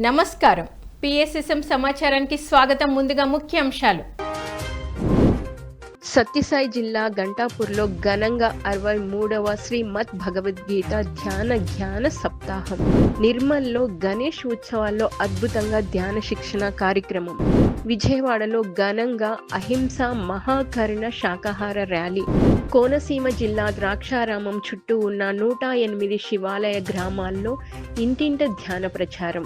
నమస్కారం. పిఎస్ఎస్ఎం సమాచారానికి స్వాగతం. ముందుగా ముఖ్యాంశాలు. సత్యసాయి జిల్లా గంటాపూర్లో ఘనంగా 63వ శ్రీమద్ భగవద్గీత ధ్యాన సప్తాహం. నిర్మల్లో గణేష్ ఉత్సవాల్లో అద్భుతంగా ధ్యాన శిక్షణ కార్యక్రమం. విజయవాడలో ఘనంగా అహింస మహాకరుణ శాకాహార ర్యాలీ. కోనసీమ జిల్లా ద్రాక్షారామం చుట్టూ ఉన్న 108 శివాలయ గ్రామాల్లో ఇంటింట ధ్యాన ప్రచారం.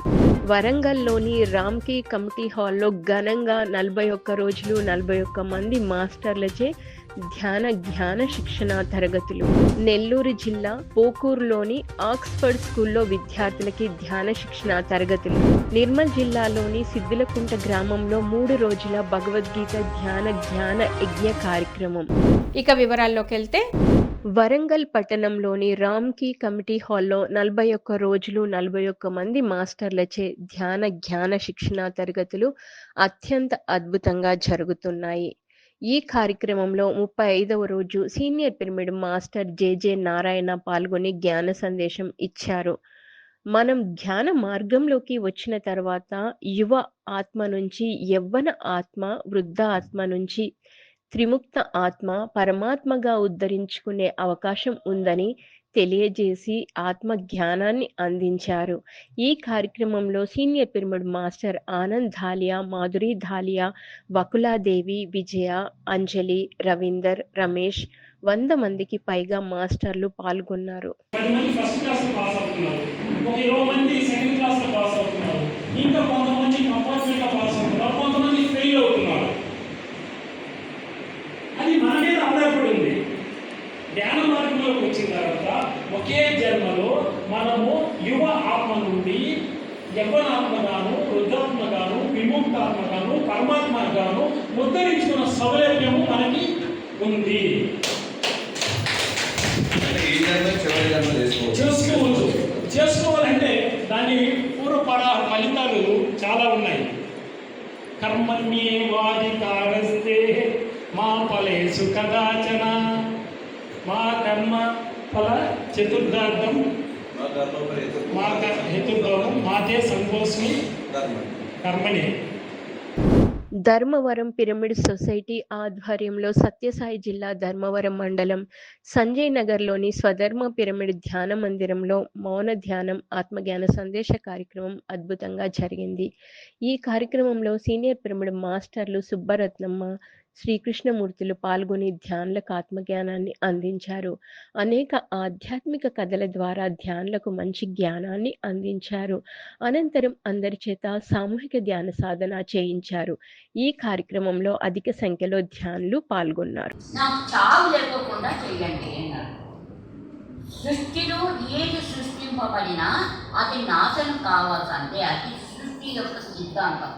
వరంగల్లోని రామ్కీ కమిటీ హాల్లో ఘనంగా 41 రోజులు 41 మంది మాస్టర్లచే ధ్యాన శిక్షణ తరగతులు. నెల్లూరు జిల్లా పోకూరులోని ఆక్స్ఫర్డ్ స్కూల్లో విద్యార్థులకి ధ్యాన శిక్షణ తరగతులు. నిర్మల్ జిల్లాలోని సిద్దులకుంట గ్రామంలో 3 రోజుల భగవద్గీత ధ్యాన యజ్ఞ కార్యక్రమం. ఇక వివరాల్లోకి వెళ్తే, వరంగల్ పట్టణంలోని రామ్కీ కమిటీ హాల్లో 41 రోజులు 41 మంది మాస్టర్లచే ధ్యాన శిక్షణ తరగతులు అత్యంత అద్భుతంగా జరుగుతున్నాయి. ఈ కార్యక్రమంలో 35వ రోజు సీనియర్ పిరమిడ్ మాస్టర్ జెజె నారాయణ పాల్గొని జ్ఞాన సందేశం ఇచ్చారు. మనం ధ్యాన మార్గంలోకి వచ్చిన తర్వాత యువ ఆత్మ నుంచి యవ్వన ఆత్మ, వృద్ధ ఆత్మ నుంచి త్రిముక్త ఆత్మ, పరమాత్మగా ఉద్ధరించుకునే అవకాశం ఉందని తెలియజేసి ఆత్మ జ్ఞానాన్ని అందించారు. ఈ కార్యక్రమంలో senior pyramid master Anand Dhalia, Madhuri Dhalia, Vakuladevi, Vijaya, Anjali, Ravinder, Ramesh 100 మందికి పైగా మాస్టర్లు పాల్గొన్నారు. ధ్యాన మార్గంలోకి వచ్చిన తర్వాత ఒకే జన్మలో మనము యువ ఆత్మ నుండి యవ్వనాత్మగాను, వృద్ధాత్మగాను, విముక్తాత్మగాను, పరమాత్మగాను ముద్రించుకున్న సౌలభ్యము మనకి ఉంది. చేసుకోవాలంటే దాని పూర్వపర ఫలితాలు చాలా ఉన్నాయి. కర్మణ్యేవాధికారస్తే మా ఫలేషు కదాచన మా కర్మ ఫల చతుర్థార్థం మా హేతుర్భవం మాతే సంకోస్మి కర్మణి. ధర్మవరం పిరమిడ్ సొసైటీ ఆధ్వర్యంలో సత్యసాయి జిల్లా ధర్మవరం మండలం సంజయ్ నగర్లోని స్వధర్మ పిరమిడ్ ధ్యాన మందిరంలో మౌన ధ్యానం ఆత్మజ్ఞాన సందేశ కార్యక్రమం అద్భుతంగా జరిగింది. ఈ కార్యక్రమంలో సీనియర్ పిరమిడ్ మాస్టర్లు సుబ్బరత్నమ్మ, శ్రీకృష్ణమూర్తులు పాల్గొని ధ్యానులకు ఆత్మజ్ఞానాన్ని అందించారు. అనేక ఆధ్యాత్మిక కథల ద్వారా ధ్యానులకు మంచి జ్ఞానాన్ని అందించారు. అనంతరం అందరి చేత సామూహిక ధ్యాన సాధన చేయించారు. ఈ కార్యక్రమంలో అధిక సంఖ్యలో ధ్యానులు పాల్గొన్నారు. సృష్టిలో ఏది సృష్టింపబడినా అది నాశనం కావాల్సిందే. అది సృష్టి యొక్క సిద్ధాంతం.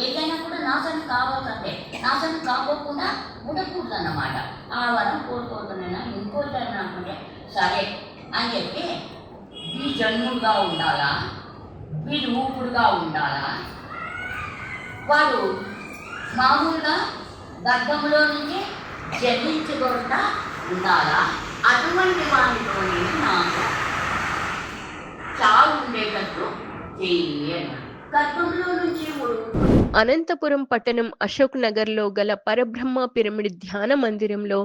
ఏదైనా కూడా నాశనం కావాల్సిందే. నాశనం కాకోకుండా ఉండకూడదు అన్నమాట. ఆ వరం కోరుకోవద్దనైనా ఇంకోటి అనుకుంటే సరే అని చెప్పి వీడు జన్ముడుగా ఉండాలా, వీడు ఊపుడుగా ఉండాలా, వాడు మామూలుగా గర్భంలో నుంచి జన్మించకుండా ఉండాలా, అటువంటి వాటితోనే నాకు చావు ఉండేటట్టు చెయ్యి. అనంతపురం పట్టణం అశోక్ నగర్లో గల పరబ్రహ్మ పిరమిడ్ ధ్యాన మందిరంలో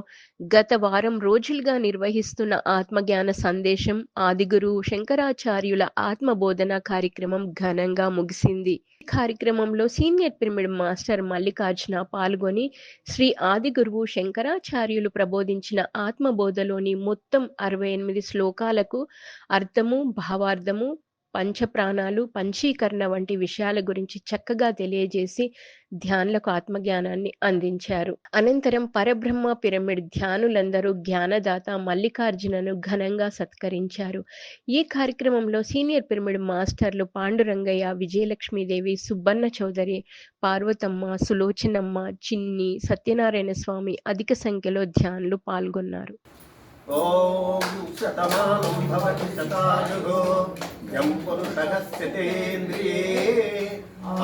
గత వారం రోజులుగా నిర్వహిస్తున్న ఆత్మజ్ఞాన సందేశం ఆదిగురువు శంకరాచార్యుల ఆత్మబోధన కార్యక్రమం ఘనంగా ముగిసింది. ఈ కార్యక్రమంలో సీనియర్ పిరమిడ్ మాస్టర్ మల్లికార్జున పాల్గొని శ్రీ ఆదిగురువు శంకరాచార్యులు ప్రబోధించిన ఆత్మబోధలోని మొత్తం 68 శ్లోకాలకు అర్థము, భావార్థము, పంచప్రాణాలు, పంచీకరణ వంటి విషయాల గురించి చక్కగా తెలియజేసి ధ్యానులకు ఆత్మజ్ఞానాన్ని అందించారు. అనంతరం పరబ్రహ్మ పిరమిడ్ ధ్యానులందరూ జ్ఞానదాత మల్లికార్జునను ఘనంగా సత్కరించారు. ఈ కార్యక్రమంలో సీనియర్ పిరమిడ్ మాస్టర్లు పాండురంగయ్య, విజయలక్ష్మీదేవి, సుబ్బన్న చౌదరి, పార్వతమ్మ, సులోచనమ్మ, చిన్ని, సత్యనారాయణ స్వామి అధిక సంఖ్యలో ధ్యానులు పాల్గొన్నారు. ఓం శతమానం భవతి శతాయుగో యం పురుషః స్థితేంద్రియే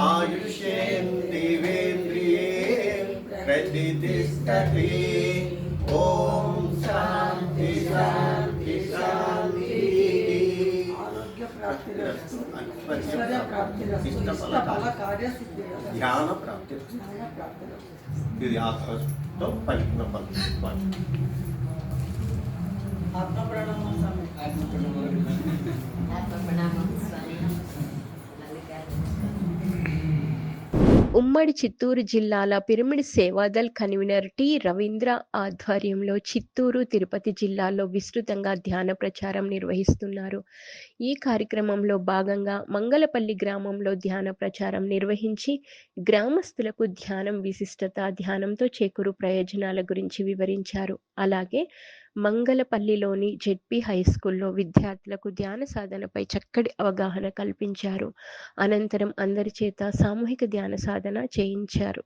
ఆయుష్యేంద్రియేంద్రియే ప్రతిష్ఠతి. ఓం శాంతి శాంతి శాంతి. ధ్యాన ప్రాప్తి ఇది ఆత్మతో పలికిన పలుకు. ఉమ్మడి చిత్తూరు జిల్లాల pyramid Seva Dal convener T Ravindra ఆధ్వర్యంలో చిత్తూరు, తిరుపతి జిల్లాల్లో విస్తృతంగా ధ్యాన ప్రచారం నిర్వహిస్తున్నారు. ఈ కార్యక్రమంలో భాగంగా మంగళపల్లి గ్రామంలో ధ్యాన ప్రచారం నిర్వహించి గ్రామస్తులకు ధ్యానం విశిష్టత, ధ్యానంతో చేకూరు ప్రయోజనాల గురించి వివరించారు. అలాగే మంగళపల్లిలోని జెడ్పీ హైస్కూల్లో విద్యార్థులకు ధ్యాన సాధనపై చక్కటి అవగాహన కల్పించారు. అనంతరం అందరి చేత సామూహిక ధ్యాన సాధన చేయించారు.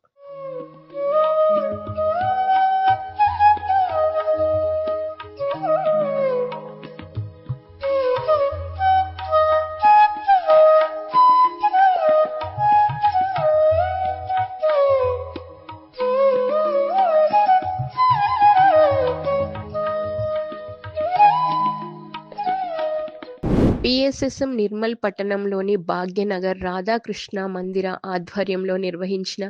పిఎస్ఎస్ఎం నిర్మల్ పట్టణంలోని భాగ్యనగర్ రాధాకృష్ణ మందిర ఆధ్వర్యంలో నిర్వహించిన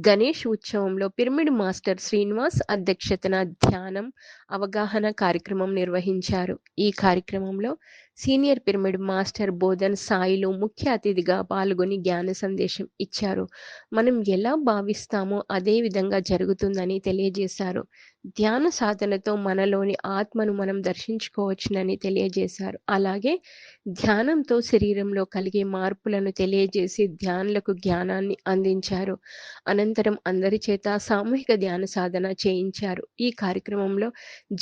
గణేష్ ఉత్సవంలో పిరమిడ్ మాస్టర్ శ్రీనివాస్ అధ్యక్షతన ధ్యానం అవగాహన కార్యక్రమం నిర్వహించారు. ఈ కార్యక్రమంలో senior pyramid master Bodhan Sailu ముఖ్య అతిథిగా పాల్గొని జ్ఞాన సందేశం ఇచ్చారు. మనం ఎలా భావిస్తామో అదే విధంగా జరుగుతుందని తెలియజేశారు. ధ్యాన సాధనతో మనలోని ఆత్మను మనం దర్శించుకోవచ్చునని తెలియజేశారు. అలాగే ధ్యానంతో శరీరంలో కలిగే మార్పులను తెలియజేసి ధ్యానులకు జ్ఞానాన్ని అందించారు. అనంతరం అందరి చేత సామూహిక ధ్యాన సాధన చేయించారు. ఈ కార్యక్రమంలో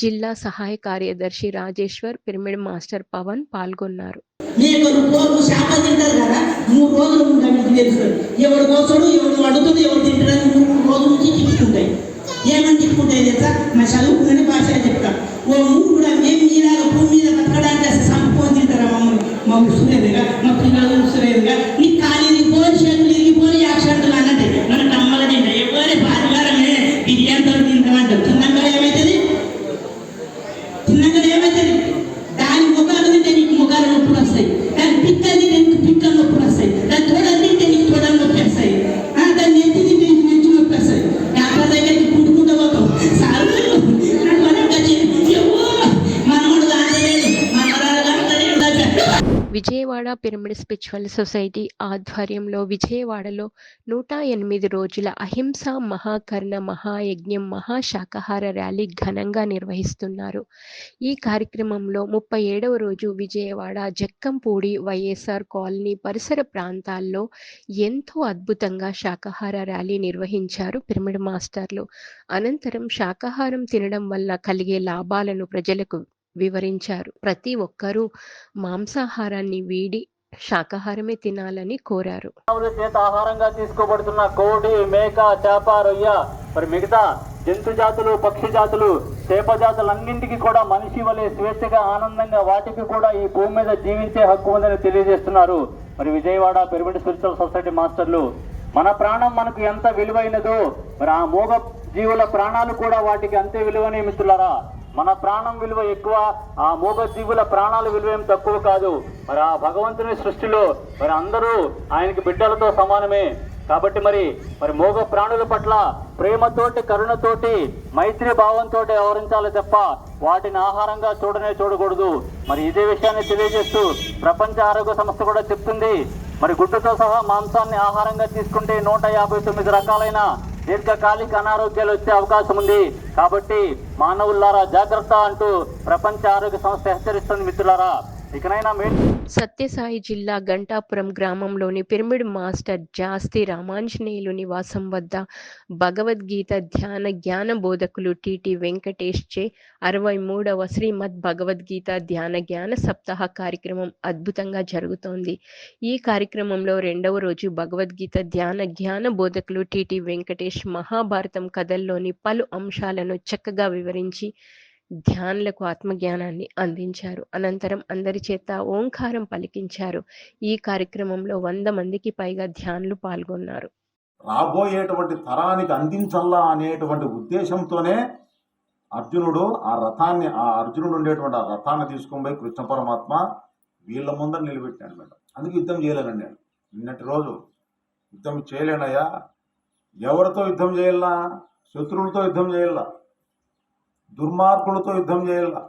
జిల్లా సహాయ కార్యదర్శి రాజేశ్వర్, పిరమిడ్ మాస్టర్ పవన్ పాల్గొన్నారు. ఏమని చెప్పుకుంటాయి తెలుసా? మా చదువుకునే భాష చెప్తా. ఓ మూడు కూడా మేము మీలాగా భూమి మీద బతకడానికి అసలు సంపుకొని తింటారా మమ్మల్ని? మా ఉసురేదిగా, మా పిల్లలు ఉసురేదిగా, నీ ఖాళీ పోని చేతులు ఇరిగిపోని యాక్సిడెంట్లు అన్నట్టు మన కమ్మల తింటా ఎవరి బాధగారమే బిర్యానీతో తింటామంటారు. తిన్నాక ఏమవుతుంది? దాని ముఖాలు తింటే నీకు ముఖాలు నొప్పులు వస్తాయి, దాని పిక్కలు తింటే నీకు పిక్కలు నొప్పులు వస్తాయి, దాని తోడలు తింటే నీకు తోడలు నొప్పి వస్తాయి, దాన్ని నెత్తి తింటే నీకు నెత్తి నొప్పి వస్తాయి. డాక్టర్ దగ్గరికి పుట్టుకుంటూ పోతాం. Sir Vijayawada pyramid spiritual society ఆధ్వర్యంలో విజయవాడలో 108 రోజుల అహింస మహాకర్ణ మహాయజ్ఞం మహాశాకాహార ర్యాలీ ఘనంగా నిర్వహిస్తున్నారు. ఈ కార్యక్రమంలో 37వ రోజు విజయవాడ జక్కంపూడి వైఎస్ఆర్ కాలనీ పరిసర ప్రాంతాల్లో ఎంతో అద్భుతంగా శాకాహార ర్యాలీ నిర్వహించారు పిరమిడ్ మాస్టర్లు. అనంతరం శాకాహారం తినడం వల్ల కలిగే లాభాలను ప్రజలకు వివరించారు. ప్రతి ఒక్కరూ మాంసాహారాన్ని వీడి శాకాహారమే తినాలని కోరారు. చేత ఆహారంగా తీసుకోబడుతున్న కోడి, మేక, చేప, రొయ్య, మరి మిగతా జంతు జాతులు, పక్షి జాతులు, చేప జాతులన్నింటికి కూడా మనిషి వలె స్వేచ్ఛగా ఆనందంగా వాటికి కూడా ఈ భూమి మీద జీవించే హక్కు ఉందని తెలియజేస్తున్నారు మరి విజయవాడ పిరమిడ్ స్పిరిచువల్ సొసైటీ మాస్టర్లు. మన ప్రాణం మనకు ఎంత విలువైనదో మరి ఆ మూగ జీవుల ప్రాణాలు కూడా వాటికి అంతే విలువని మిత్రులారా. మన ప్రాణం విలువ ఎక్కువ, ఆ మూగ జీవుల ప్రాణాల విలువ ఏం తక్కువ కాదు. మరి ఆ భగవంతుని సృష్టిలో మరి అందరూ ఆయనకి బిడ్డలతో సమానమే. కాబట్టి మరి మూగ ప్రాణుల పట్ల ప్రేమతోటి, కరుణతోటి, మైత్రి భావంతో వ్యవహరించాలి తప్ప వాటిని ఆహారంగా చూడకూడదు. మరి ఇదే విషయాన్ని తెలియజేస్తూ ప్రపంచ ఆరోగ్య సంస్థ కూడా చెప్తుంది మరి గుడ్డుతో సహా మాంసాన్ని ఆహారంగా తీసుకుంటే 159 రకాలైన దీర్ఘకాలిక అనారోగ్యాలు వచ్చే అవకాశం ఉంది. కాబట్టి మానవులారా జాగ్రత్త అంటూ ప్రపంచ ఆరోగ్య సంస్థ హెచ్చరిస్తుంది మిత్రులారా. ఇకనైనా సత్యసాయి జిల్లా గంటాపురం గ్రామంలోని పిరమిడ్ మాస్టర్ జాస్తి రామాంజనేయులు నివాసం వద్ద భగవద్గీత ధ్యాన జ్ఞాన బోధకులు టిటి వెంకటేష్ చే 63వ శ్రీమద్ భగవద్గీత ధ్యాన జ్ఞాన సప్తాహ కార్యక్రమం అద్భుతంగా జరుగుతోంది. ఈ కార్యక్రమంలో 2వ రోజు భగవద్గీత ధ్యాన జ్ఞాన బోధకులు టిటి వెంకటేష్ మహాభారతం కథల్లోని పలు అంశాలను చక్కగా వివరించి ధ్యానులకు ఆత్మజ్ఞానాన్ని అందించారు. అనంతరం అందరి చేత ఓంకారం పలికించారు. ఈ కార్యక్రమంలో 100 మందికి పైగా ధ్యానులు పాల్గొన్నారు. రాబోయేటువంటి తరానికి అందించల్లా అనేటువంటి ఉద్దేశంతోనే అర్జునుడు ఉండేటువంటి ఆ రథాన్ని తీసుకొని పోయి కృష్ణ పరమాత్మ వీళ్ళ ముందర నిలబెట్టాను మేడం. అందుకే యుద్ధం చేయలేనండి నేను. నిన్నటి రోజు యుద్ధం చేయలేనయ్యా. ఎవరితో యుద్ధం చేయాలా? శత్రువులతో యుద్ధం చేయాలా, దుర్మార్గులతో యుద్ధం చేయాలా,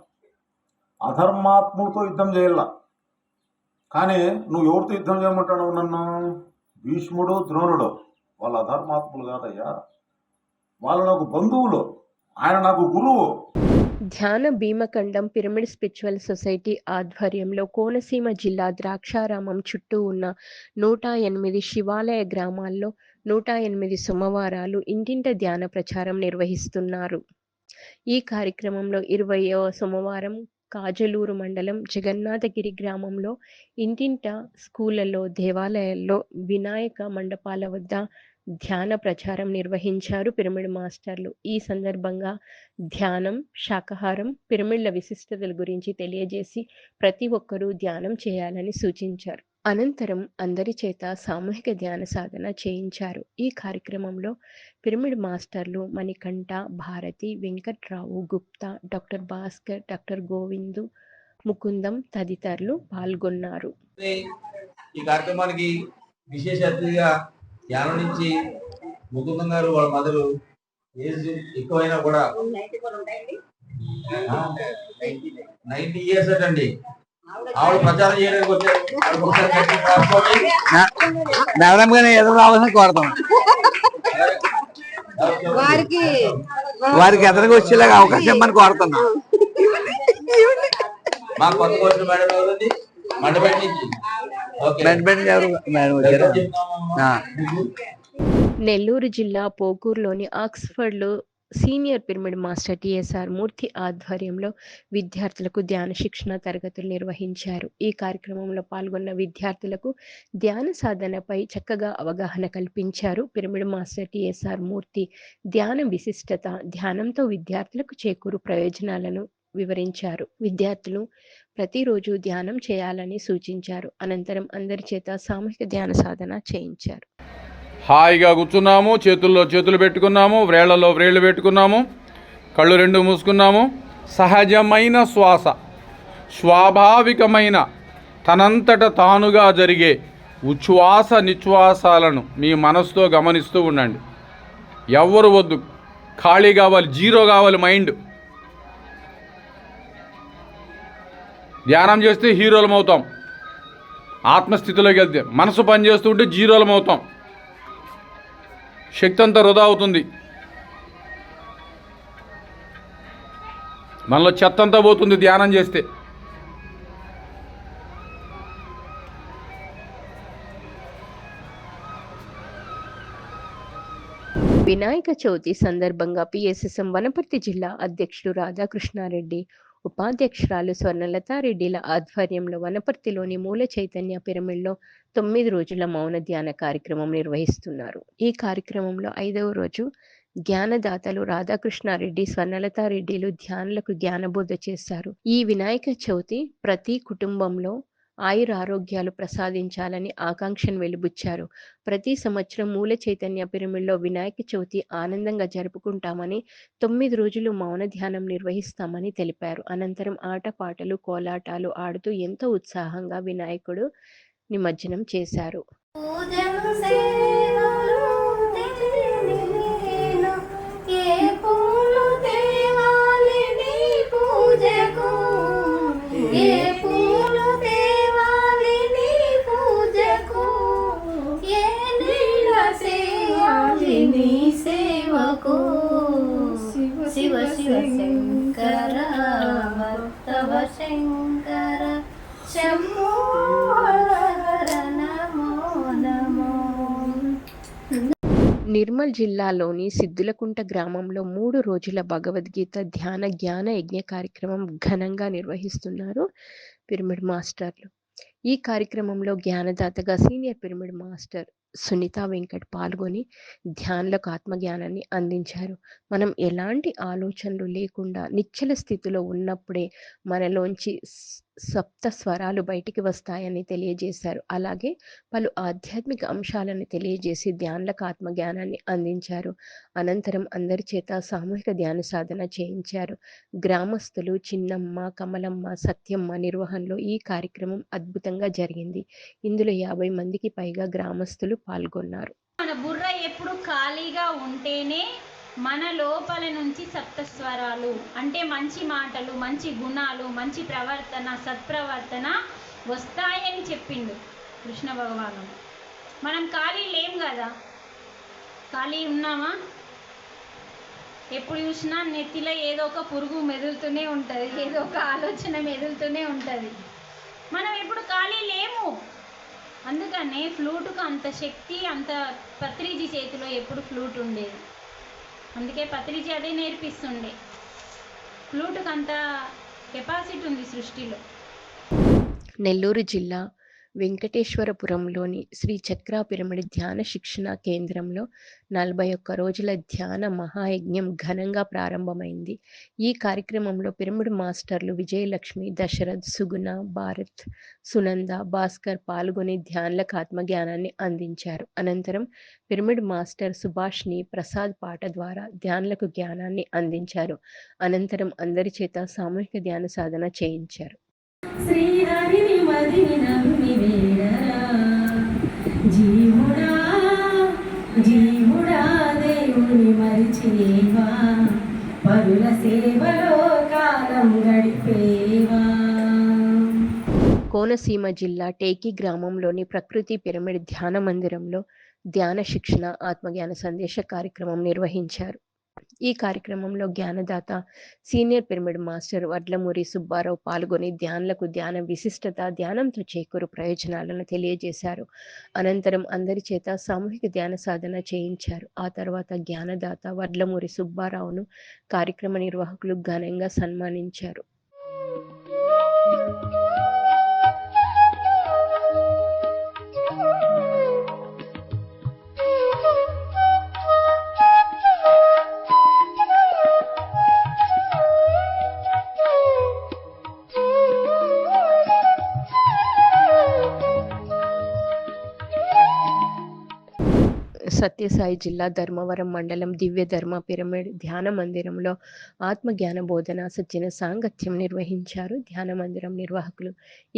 అధర్మాత్ములతో యుద్ధం చేయాలా. కానీ నువ్వు ఎవరితో యుద్ధం చేయమంటావు నన్ను? భీష్ముడు, ద్రోణుడు వాళ్ళ అధర్మాత్ములు కాదయ్యా, వాళ్ళు నాకు బంధువులు, ఆయన నాకు గురువు. ధ్యాన భీమఖండం పిరమిడ్ స్పిరిచువల్ సొసైటీ ఆధ్వర్యంలో కోనసీమ జిల్లా ద్రాక్షారామం చుట్టూ ఉన్న 108 శివాలయ గ్రామాల్లో 108 సోమవారాలు ఇంటింట ధ్యాన ప్రచారం నిర్వహిస్తున్నారు. ఈ కార్యక్రమంలో 20వ సోమవారం కాజలూరు మండలం జగన్నాథగిరి గ్రామంలో ఇంటింట, స్కూళ్లలో, దేవాలయాల్లో, వినాయక మండపాల వద్ద ధ్యాన ప్రచారం నిర్వహించారు పిరమిడ్ మాస్టర్లు. ఈ సందర్భంగా ధ్యానం, శాకాహారం, పిరమిడ్ల విశిష్టతల గురించి తెలియజేసి ప్రతి ఒక్కరూ ధ్యానం చేయాలని సూచించారు. అనంతరం అందరి చేత సామూహిక ధ్యాన సాధన చేయించారు. ఈ కార్యక్రమంలో పిరమిడ్ మాస్టర్లు మణికంఠ, భారతి, వెంకట్రావు, గుప్తా, డాక్టర్ భాస్కర్, డాక్టర్ గోవిందు, ముకుందం తదితరులు పాల్గొన్నారు. ఈ కార్యక్రమానికి విశేష అతిథిగా ధ్యానం నుంచి ముకుందం గారు, వాళ్ళ మదరు ఏజ్ ఎక్కువైనా కూడా 90 ఇయర్స్ అండి. ఆవిడ ప్రచారం చేయడానికి ఎదురు రావాలని కోరుతాం. వారికి ఎదురుగా వచ్చేలాగా అవకాశం ఇవ్వమని కోరుతున్నాం. మా కొత్త వచ్చిన మేడం ఎవరండి? మండపేట నుంచి. నెల్లూరు జిల్లా పోకూరులోని ఆక్స్ఫర్డ్లో సీనియర్ పిరమిడ్ మాస్టర్ టిఎస్ఆర్ మూర్తి ఆధ్వర్యంలో విద్యార్థులకు ధ్యాన శిక్షణ తరగతులు నిర్వహించారు. ఈ కార్యక్రమంలో పాల్గొన్న విద్యార్థులకు ధ్యాన సాధనపై చక్కగా అవగాహన కల్పించారు. పిరమిడ్ మాస్టర్ టిఎస్ఆర్ మూర్తి ధ్యాన విశిష్టత, ధ్యానంతో విద్యార్థులకు చేకూరు ప్రయోజనాలను వివరించారు. విద్యార్థులు ప్రతిరోజు ధ్యానం చేయాలని సూచించారు. అనంతరం అందరి చేత సామూహిక ధ్యాన సాధన చేయించారు. హాయిగా కూర్చున్నాము, చేతుల్లో చేతులు పెట్టుకున్నాము, వ్రేళ్లలో వ్రేళ్లు పెట్టుకున్నాము, కళ్ళు రెండు మూసుకున్నాము. సహజమైన శ్వాస, స్వాభావికమైన తనంతట తానుగా జరిగే ఉచ్ఛ్వాస నిశ్వాసాలను మీ మనసుతో గమనిస్తూ ఉండండి. ఎవ్వరు వద్దు, ఖాళీ కావాలి, జీరో కావాలి మైండ్. ధ్యానం చేస్తే హీరోలం అవుతాం, ఆత్మస్థితిలోకి వెళ్తే. మనసు పనిచేస్తూ ఉంటే జీరోలం అవుతాం, శక్తి అంతా వృధా అవుతుంది, మనలో చెత్త అంతా పోతుంది ధ్యానం చేస్తే. వినాయక చవితి సందర్భంగా పిఎస్ఎస్ఎం వనపర్తి జిల్లా అధ్యక్షుడు రాధాకృష్ణారెడ్డి, ఉపాధ్యక్షురాలు స్వర్ణలతారెడ్డిల ఆధ్వర్యంలో వనపర్తిలోని మూల చైతన్య పిరమిడ్లో 9 రోజుల మౌన ధ్యాన కార్యక్రమం నిర్వహిస్తున్నారు. ఈ కార్యక్రమంలో 5వ రోజు జ్ఞానదాతలు రాధాకృష్ణారెడ్డి, స్వర్ణలతారెడ్డిలు ధ్యానులకు జ్ఞానబోధ చేశారు. ఈ వినాయక చవితి ప్రతి కుటుంబంలో ఆయురారోగ్యాలు ప్రసాదించాలని ఆకాంక్షను వెలిబుచ్చారు. ప్రతి సంవత్సరం మూల చైతన్య పిరమిడ్లో వినాయక చవితి ఆనందంగా జరుపుకుంటామని, 9 రోజులు మౌన ధ్యానం నిర్వహిస్తామని తెలిపారు. అనంతరం ఆటపాటలు, కోలాటాలు ఆడుతూ ఎంతో ఉత్సాహంగా వినాయకుడు నిమజ్జనం చేశారు. శివ శివ శంకర భక్తవ శంకర శంభో నమో నమో. నిర్మల్ జిల్లాలోని సిద్దులకుంట గ్రామంలో 3 రోజుల భగవద్గీత ధ్యాన జ్ఞాన యజ్ఞ కార్యక్రమం ఘనంగా నిర్వహిస్తున్నారు పిరమిడ్ మాస్టర్లు. ఈ కార్యక్రమంలో జ్ఞానదాతగా senior pyramid master Sunitha Venkat పాల్గొని ధ్యానులకు ఆత్మజ్ఞానాన్ని అందించారు. మనం ఎలాంటి ఆలోచనలు లేకుండా నిశ్చల స్థితిలో ఉన్నప్పుడే మనలోంచి సప్త స్వరాలు బయటికి వస్తాయని తెలియజేశారు. అలాగే పలు ఆధ్యాత్మిక అంశాలను తెలియజేసి ధ్యానులకు ఆత్మజ్ఞానాన్ని అందించారు. అనంతరం అందరి చేత సామూహిక ధ్యాన సాధన చేయించారు. గ్రామస్తులు చిన్నమ్మ, కమలమ్మ, సత్యమ్మ నిర్వహణలో ఈ కార్యక్రమం అద్భుతంగా జరిగింది. ఇందులో 50 మందికి పైగా గ్రామస్తులు పాల్గొన్నారు. మన బుర్ర ఎప్పుడు ఖాళీగా ఉంటేనే మన లోపల నుంచి సప్తస్వరాలు అంటే మంచి మాటలు, మంచి గుణాలు, మంచి ప్రవర్తన, సత్ప్రవర్తన వస్తాయని చెప్పిండు కృష్ణ భగవానుడు. మనం ఖాళీ లేం కదా, ఖాళీ ఉన్నామా? ఎప్పుడు చూసినా నెత్తిలో ఏదో ఒక పురుగు మెదులుతూనే ఉంటుంది, ఏదో ఒక ఆలోచన మెదులుతూనే ఉంటుంది. మనం ఎప్పుడు ఖాళీ లేము. అందుకనే ఫ్లూటుకు అంత శక్తి, అంత పత్రిజీ చేతిలో ఎప్పుడు ఫ్లూట్ ఉండేది. అందుకే పత్రిజీ అదే నేర్పిస్తుండే. ఫ్లూటుకు అంత కెపాసిటీ ఉంది సృష్టిలో. నెల్లూరు జిల్లా వెంకటేశ్వరపురంలోని శ్రీ చక్ర పిరమిడ్ ధ్యాన శిక్షణ కేంద్రంలో 41 రోజుల ధ్యాన మహాయజ్ఞం ఘనంగా ప్రారంభమైంది. ఈ కార్యక్రమంలో పిరమిడ్ మాస్టర్లు విజయలక్ష్మి, దశరథ్, సుగుణ, భారత్, సునంద, భాస్కర్ పాల్గొని ధ్యానులకు ఆత్మజ్ఞానాన్ని అందించారు. అనంతరం పిరమిడ్ మాస్టర్ సుభాష్ని ప్రసాద్ పాట ద్వారా ధ్యానులకు జ్ఞానాన్ని అందించారు. అనంతరం అందరి చేత సామూహిక ధ్యాన సాధన చేయించారు. శ్రీహరిని మదిని నమ్మి వేడరా, జీవుడా జీవుడా దేవుని మరిచేవా, పరుల సేవలో కాలం గడిపేవా. కోనసీమ జిల్లా టేకి గ్రామంలోని ప్రకృతి పిరమిడ్ ధ్యాన మందిరంలో ధ్యాన శిక్షణ ఆత్మజ్ఞాన సందేశ కార్యక్రమం నిర్వహించారు. ఈ కార్యక్రమంలో జ్ఞానదాత senior pyramid master Vadlamuri Subbarao పాల్గొని ధ్యానులకు ధ్యాన విశిష్టత, ధ్యానంతో చేకూరు ప్రయోజనాలను తెలియజేశారు. అనంతరం అందరి చేత సామూహిక ధ్యాన సాధన చేయించారు. ఆ తర్వాత జ్ఞానదాత వడ్లమూరి సుబ్బారావును కార్యక్రమ నిర్వాహకులు ఘనంగా సన్మానించారు. సత్యసాయి జిల్లా ధర్మవరం మండలం దివ్య ధర్మ పిరమిడ్ ధ్యాన మందిరంలో ఆత్మజ్ఞాన బోధన సజ్జన సాంగత్యం నిర్వహించారు ధ్యాన మందిరం నిర్వాహకులు.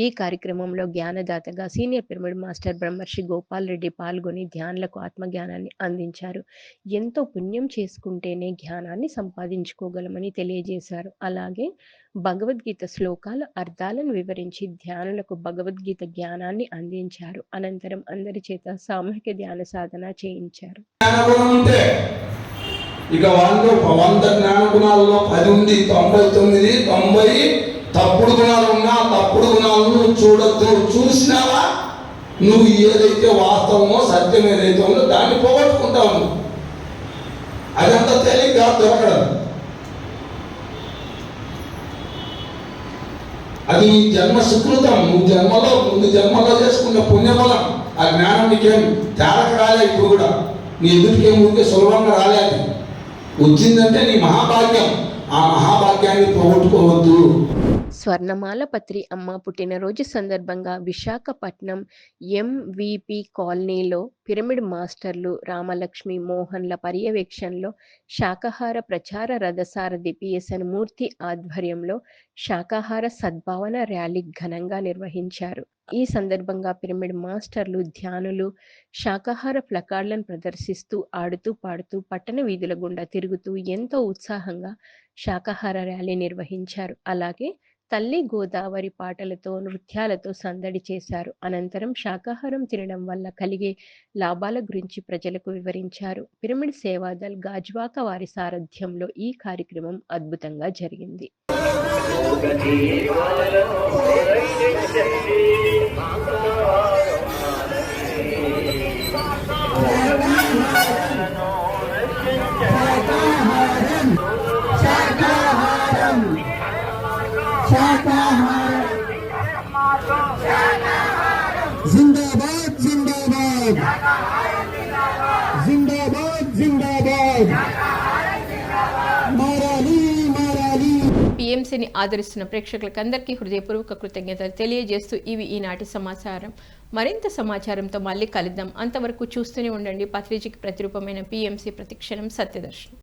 ఈ కార్యక్రమంలో జ్ఞానదాతగా సీనియర్ పిరమిడ్ మాస్టర్ బ్రహ్మర్షి గోపాల్ రెడ్డి పాల్గొని ధ్యానులకు ఆత్మజ్ఞానాన్ని అందించారు. ఎంతో పుణ్యం చేసుకుంటేనే జ్ఞానాన్ని సంపాదించుకోగలమని తెలియజేశారు. అలాగే భగవద్గీత శ్లోకాల అర్థాలను వివరించి ధ్యానులకు భగవద్గీత జ్ఞానాన్ని అందించారు. అనంతరం అందరి చేత సామూహిక ధ్యాన సాధన చేయించారు. ఇక వాళ్ళు 100 జ్ఞాన గుణాలలో 10 ఉంది, 99 90 తప్పుడు గుణాలు ఉన్నా తప్పుడు గుణాలను చూడొద్దు. చూసినావా నువ్వు ఏదైతే వాస్తవమో సత్యం ఏదైతే ఉందో దాన్ని పోగొట్టుకుంటావు. అదంతా తేలిగ్గా దొరకడం. అది నీ జన్మ సుకృతం. నువ్వు ముందు జన్మలో చేసుకున్న పుణ్యఫలం. ఆ జ్ఞానం నీకేం తేరక రాలే. ఇప్పుడు కూడా నీ ఎదుటికేం ఉంటే సులభంగా రాలే. అది వచ్చిందంటే నీ మహాభాగ్యం. ఆ మహాభాగ్యాన్ని పోగొట్టుకోవద్దు. స్వర్ణమాల పత్రి అమ్మ పుట్టినరోజు సందర్భంగా విశాఖపట్నం ఎంవిపి కాలనీలో పిరమిడ్ మాస్టర్లు రామలక్ష్మి, మోహన్ల పర్యవేక్షణలో శాకాహార ప్రచార రథసారథి పిఎస్ఎన్ మూర్తి ఆధ్వర్యంలో శాకాహార సద్భావన ర్యాలీ ఘనంగా నిర్వహించారు. ఈ సందర్భంగా పిరమిడ్ మాస్టర్లు ధ్యానులు శాకాహార ప్లకార్డులను ప్రదర్శిస్తూ ఆడుతూ పాడుతూ పట్టణ వీధుల గుండా తిరుగుతూ ఎంతో ఉత్సాహంగా శాకాహార ర్యాలీ నిర్వహించారు. అలాగే తల్లి గోదావరి పాటలతో నృత్యాలతో సందడి చేశారు. అనంతరం శాకాహారం తినడం వల్ల కలిగే లాభాల గురించి ప్రజలకు వివరించారు. పిరమిడ్ సేవాదల్ గాజ్వాక వారి సారథ్యంలో ఈ కార్యక్రమం అద్భుతంగా జరిగింది. జిందాబాద్ జిందాబాద్. పిఎంసీని ఆదరిస్తున్న ప్రేక్షకులకు అందరికీ హృదయపూర్వక కృతజ్ఞతలు తెలియజేస్తూ ఇవి ఈనాటి సమాచారం. మరింత సమాచారంతో మళ్ళీ కలుద్దాం. అంతవరకు చూస్తూనే ఉండండి పత్రికకి ప్రతిరూపమైన పిఎంసీ ప్రతిక్షణం సత్యదర్శనం.